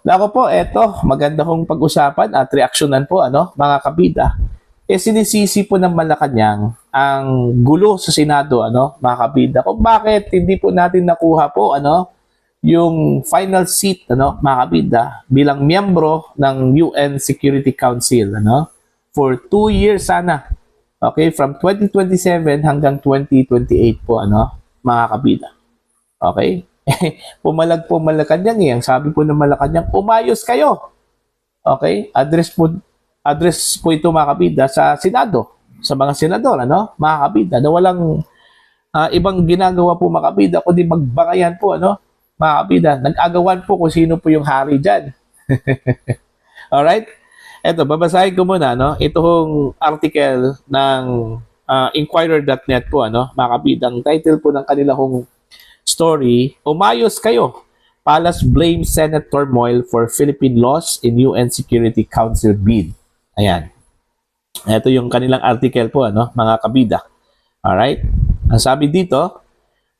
Nako po, eto, maganda kong pag-usapan at reaksyonan po, mga kabida. Sinisisi po ng Malacanang ang gulo sa Senado, mga kabida, kung bakit hindi po natin nakuha po, yung final seat, mga kabida, bilang miyembro ng UN Security Council, for 2 years sana. Okay, from 2027 hanggang 2028 po, mga kabida. Okay? Pumalag po Malacanang eh. Ang sabi po ng Malacanang, umayos kayo. Okay? Address po ito mga kabida sa Senado, sa mga senador, mga kabida, na walang ibang ginagawa po mga kabida, kundi magbangayan po, mga kabida. Nag-agawan po kung sino po yung hari dyan. Alright? Eto, babasahin ko muna, itong article ng Inquirer.net po, mga kabida. Ang title po ng kanilang story, umayos kayo. Palace blames Senate turmoil for Philippine loss in UN Security Council bid. Ayan. Ito yung kanilang article po, mga kabida. Alright? Ang sabi dito,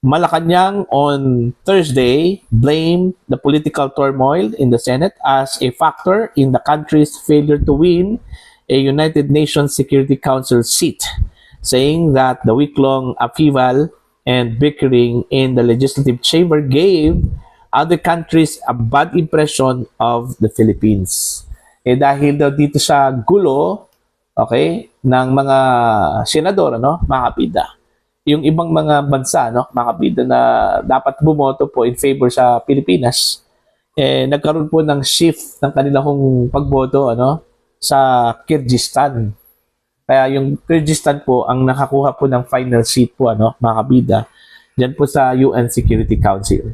Malacanang on Thursday blamed the political turmoil in the Senate as a factor in the country's failure to win a United Nations Security Council seat, saying that the week-long upheaval and bickering in the legislative chamber gave other countries a bad impression of the Philippines. Dahil daw dito sa gulo, okay, ng mga senador, mga kabida, yung ibang mga bansa, mga kabida, na dapat bumoto po in favor sa Pilipinas, nagkaroon po ng shift ng kanilang pagboto, sa Kyrgyzstan. Kaya yung Kyrgyzstan po ang nakakuha po ng final seat po, mga kabida, dyan po sa UN Security Council.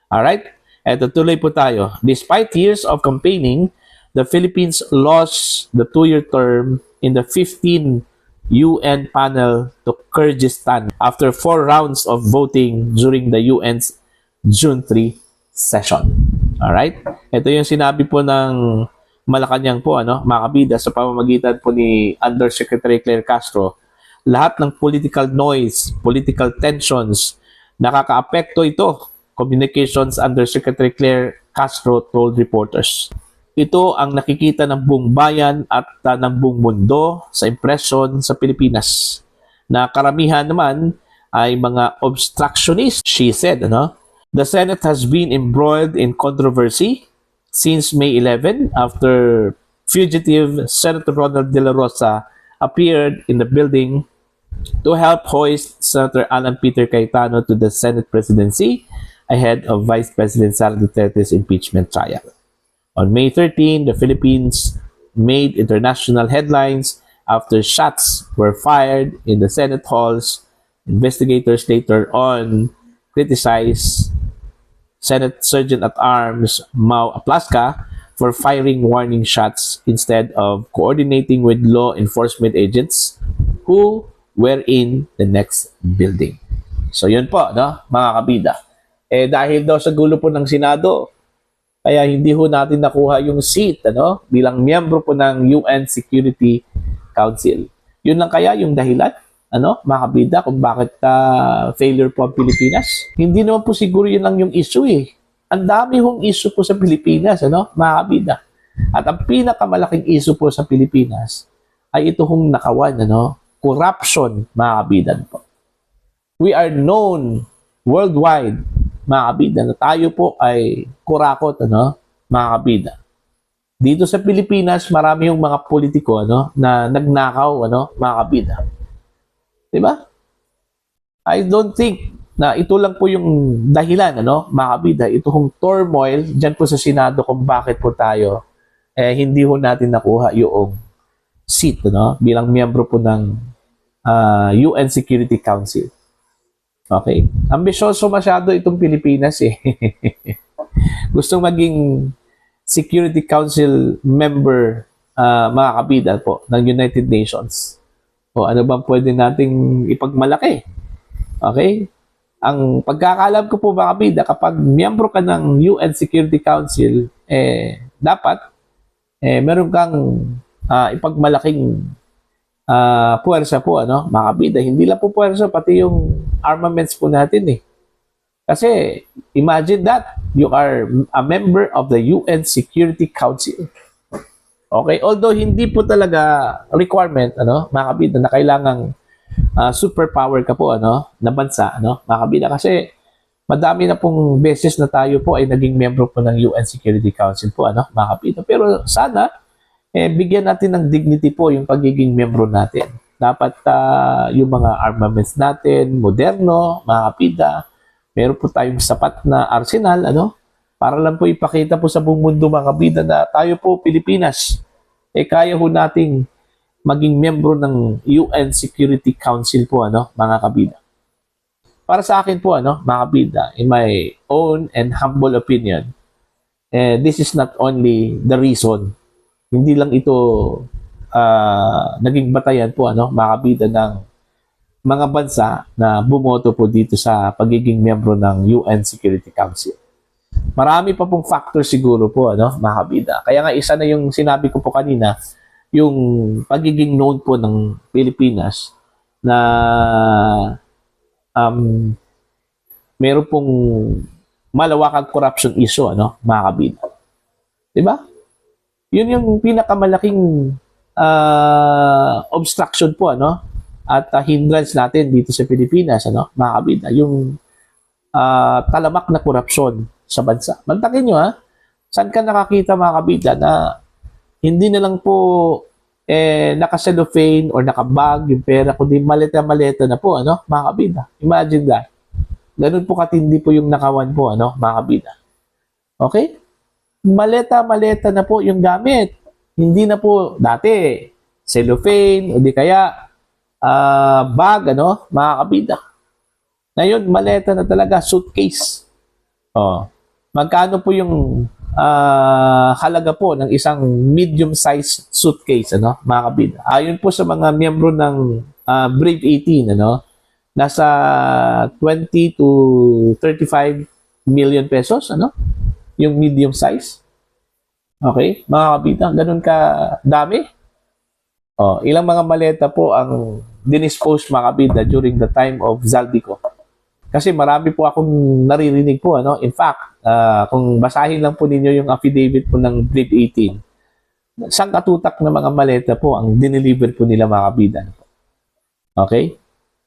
Alright? Eto, tuloy po tayo. Despite years of campaigning, the Philippines lost the 2-year term in the 15 UN panel to Kyrgyzstan after 4 rounds of voting during the UN's June 3 session. Alright? Ito yung sinabi po ng Malacanang po, mga kabida, sa pamamagitan po ni Undersecretary Claire Castro. Lahat ng political noise, political tensions, nakakaapekto ito, Communications Undersecretary Claire Castro told reporters. Ito ang nakikita ng buong bayan at ng buong mundo sa impression sa Pilipinas, na karamihan naman ay mga obstructionist, she said. The Senate has been embroiled in controversy since May 11 after fugitive Senator Ronald De La Rosa appeared in the building to help hoist Senator Alan Peter Cayetano to the Senate presidency ahead of Vice President Sara Duterte's impeachment trial. On May 13, the Philippines made international headlines after shots were fired in the Senate halls. Investigators later on criticized Senate Sergeant-at-Arms Mau Aplaska for firing warning shots instead of coordinating with law enforcement agents who were in the next building. So yun po, mga kabida. Dahil daw sa gulo po ng Senado, kaya hindi ho natin nakuha yung seat, bilang miyembro po ng UN Security Council. Yun lang kaya yung dahilan, mga kabida, kung bakit failure po ang Pilipinas. Hindi naman po siguro yun lang yung issue eh. Ang dami hong issue po sa Pilipinas, mga kabida. At ang pinakamalaking issue po sa Pilipinas ay ito hong nakawan, corruption, mga kabida po. We are known worldwide, mga kabida, na tayo po ay kurakot, mga kabida. Dito sa Pilipinas, marami yung mga politiko, na nagnakaw, mga kabida. Diba? I don't think na ito lang po yung dahilan, mga kabida, itong turmoil dyan po sa Senado kung bakit po tayo hindi ho natin nakuha yung seat, bilang miyembro po ng UN Security Council. Okay? Ambisyoso masyado itong Pilipinas eh. Gustong maging Security Council member, mga kabida po, ng United Nations. O ano bang pwede nating ipagmalaki? Okay? Ang pagkakalam ko po, mga kabida, kapag miyembro ka ng UN Security Council, dapat meron kang ipagmalaking puwersa po, mga kabida. Hindi lang po puwersa, pati yung armaments po natin eh. Kasi imagine that you are a member of the UN Security Council. Okay, although hindi po talaga requirement mga kabida na kailangang superpower ka po na bansa mga kabida, kasi madami na pong beses na tayo po ay naging membro po ng UN Security Council po mga kabida. Pero sana bigyan natin ng dignity po yung pagiging membro natin. Dapat yung mga armaments natin moderno mga kabida, meron po tayong sapat na arsenal para lang po ipakita po sa buong mundo mga kabida na tayo po Pilipinas kaya po nating maging membro ng UN Security Council po mga kabida. Para sa akin po mga kabida, in my own and humble opinion, this is not only the reason, hindi lang ito naging batayan po mga kabida ng mga bansa na bumoto po dito sa pagiging membro ng UN Security Council. Marami pa pong factor siguro po mga kabida. Kaya nga isa na yung sinabi ko po kanina, yung pagiging known po ng Pilipinas na meron pong malawakang corruption issue mga kabida. 'Di ba? Yun yung pinakamalaking obstruction po at hindrance natin dito sa Pilipinas mga kabida, yung talamak na korupsyon sa bansa. Mantakin nyo saan ka nakakita mga kabida na hindi na lang po naka-cellophane or naka-bag yung pera, kundi maleta-maleta na po mga kabida. Imagine that. Ganun po katindi po yung nakawan po mga kabida. Okay? Maleta-maleta na po yung gamit. Hindi na po dati cellophane o di kaya bag mga kabida. Ngayon maleta na talaga, suitcase. Magkano po yung halaga po ng isang medium-sized suitcase mga kabida? Ayon po sa mga miyembro ng Brave 18 nasa 20 to 35 million pesos yung medium size. Okay, mga kabida, ganun ka dami. Ilang mga maleta po ang dinispose mga kabida during the time of Zaldico. Kasi marami po akong naririnig po in fact, kung basahin lang po ninyo yung affidavit po ng Brave 18, isang katutak na mga maleta po ang dineliver po nila mga kabida. Okay?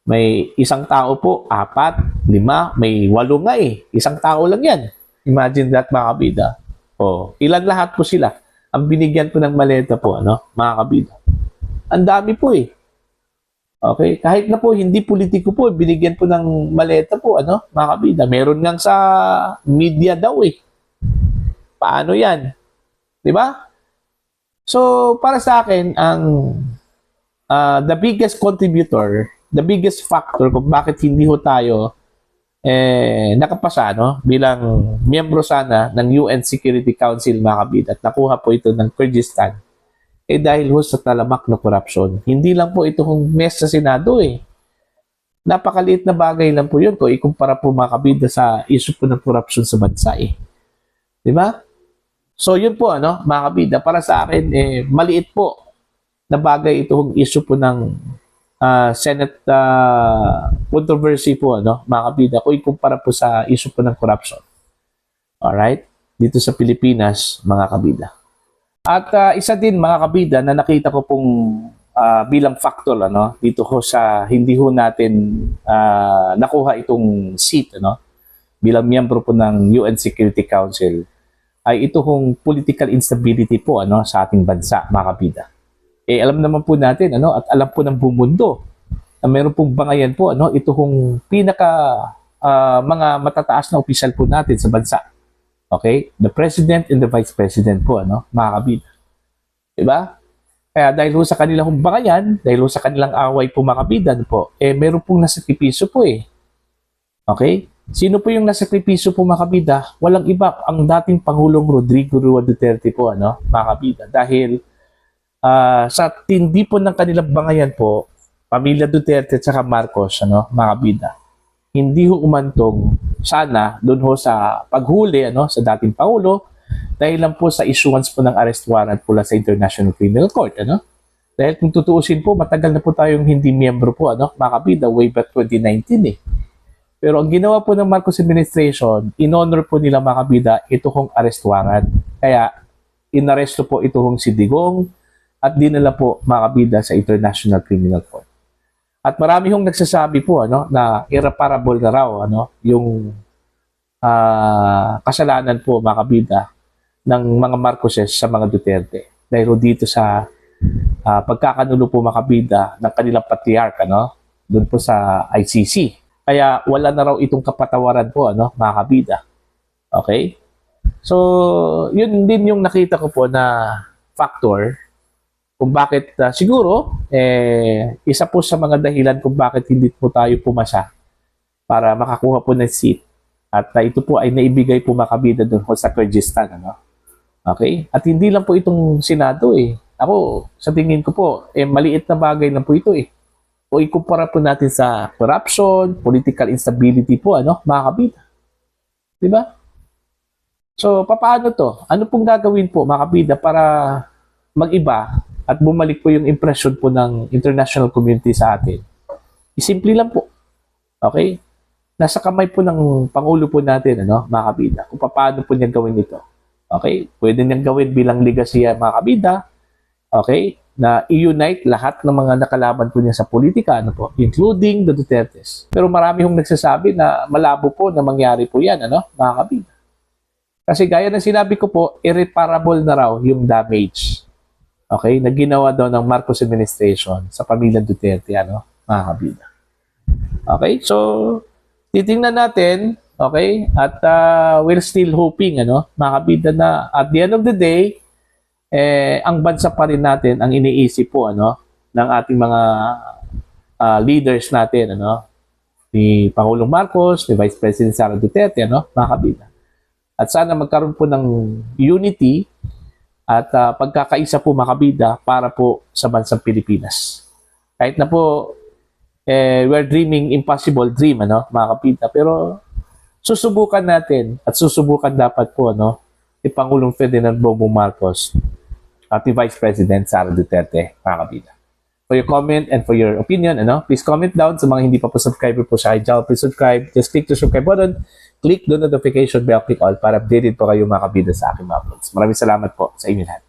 May isang tao po, 4, 5, may 8 nga isang tao lang yan. Imagine that mga kabida. Ilan lahat po sila ang binigyan po ng maleta po mga kabida. Ang dami po Okay, kahit na po hindi politiko po, binigyan po ng maleta po mga kabida. Meron ngang sa media daw Paano 'yan? 'Di ba? So, para sa akin ang the biggest contributor, the biggest factor kung bakit hindi ho tayo nakapasa bilang miyembro sana ng UN Security Council mga kabida at nakuha po ito ng Kyrgyzstan dahil ho sa talamak na korupsyon. Hindi lang po ito kung mess sa Senado Napakaliit na bagay lang po yun kung ikumpara po mga kabida sa issue po ng korupsyon sa bansa Di ba? So yun po mga kabida, para sa akin maliit po na bagay itong issue po ng Senate controversy po mga kabida kung ikumpara po sa issue po ng corruption. Alright? Dito sa Pilipinas mga kabida. At isa din mga kabida na nakita ko pong bilang factor dito ho sa hindi ho natin nakuha itong seat bilang miyembro po ng UN Security Council ay ito hong political instability po sa ating bansa mga kabida. Alam naman po natin at alam po ng buong mundo na meron pong bangayan po ito hong pinaka mga matataas na opisyal po natin sa bansa. Okay? The President and the Vice President po, mga kabida. Diba? Kaya dahil ho sa kanilang bangayan, dahil ho sa kanilang away po mga kabida po, meron pong nasakripisyo po Okay? Sino po yung nasakripisyo po mga kabida? Walang iba, ang dating Pangulong Rodrigo Roa Duterte po, mga kabida. Dahil sa tindi po ng kanilang bangayan po, pamilya Duterte at saka Marcos, mga kabida, hindi ho umantong sana doon ho sa paghuli sa dating Pangulo dahil lang po sa issuance po ng arrest warrant pula sa International Criminal Court. Dahil kung tutuusin po, matagal na po tayong hindi miyembro po, mga kabida, way back 2019 Pero ang ginawa po ng Marcos administration, in-honor po nila mga kabida, ito kong arrest warrant. Kaya, inaresto po ito kong si Digong at dinala po mga kabida sa International Criminal Court. At marami hong nagsasabi po na irreparable na raw yung kasalanan po mga kabida ng mga Marcoses sa mga Duterte. Dahil dito sa pagkakanulo po mga kabida ng kanilang patriarch doon po sa ICC. Kaya wala na raw itong kapatawaran po mga kabida. Okay? So, yun din yung nakita ko po na factor kung bakit siguro isa po sa mga dahilan kung bakit hindi po tayo pumasa para makakuha po ng seat. At ito po ay naibigay po mga kabida doon sa Kyrgyzstan. Okay? At hindi lang po itong Senado Ako, sa tingin ko po, maliit na bagay lang po ito O ikumpara po natin sa corruption, political instability po, mga kabida. Diba? So, paano to? Ano pong gagawin po, mga kabida, para mag-iba at bumalik po yung impression po ng international community sa atin? Simple lang po. Okay? Nasa kamay po ng Pangulo po natin, mga kabida, kung paano po niya gawin ito. Okay? Pwede niyang gawin bilang ligasiya, mga kabida. Okay? Na i-unite lahat ng mga nakalaban po niya sa politika, including the Dutertes. Pero marami hong nagsasabi na malabo po na mangyari po yan, mga kabida. Kasi gaya ng sinabi ko po, irreparable na raw yung damage. Okay? Na ginawa daw ng Marcos administration sa pamilyang Duterte, mga kabida. Okay? So, titingnan natin, okay? At we're still hoping, mga kabida, na at the end of the day, ang bansa pa rin natin ang iniisip po ng ating mga leaders natin, ni Pangulong Marcos, ni Vice President Sara Duterte, mga kabida. At sana magkaroon po ng unity at pagkakaisa po mga kabida para po sa bansang Pilipinas. Kahit na po we're dreaming impossible dream, mga kabida, pero susubukan natin at susubukan dapat po ni Pangulong Ferdinand Bongbong Marcos at ni Vice President Sara Duterte, mga kabida. For your comment and for your opinion, please comment down. Sa mga hindi pa po subscriber po sa akin, please subscribe. Just click the subscribe button, click the notification bell, click all para updated po kayo mga kabida sa aking mga uploads. Maraming salamat po sa inyo lahat.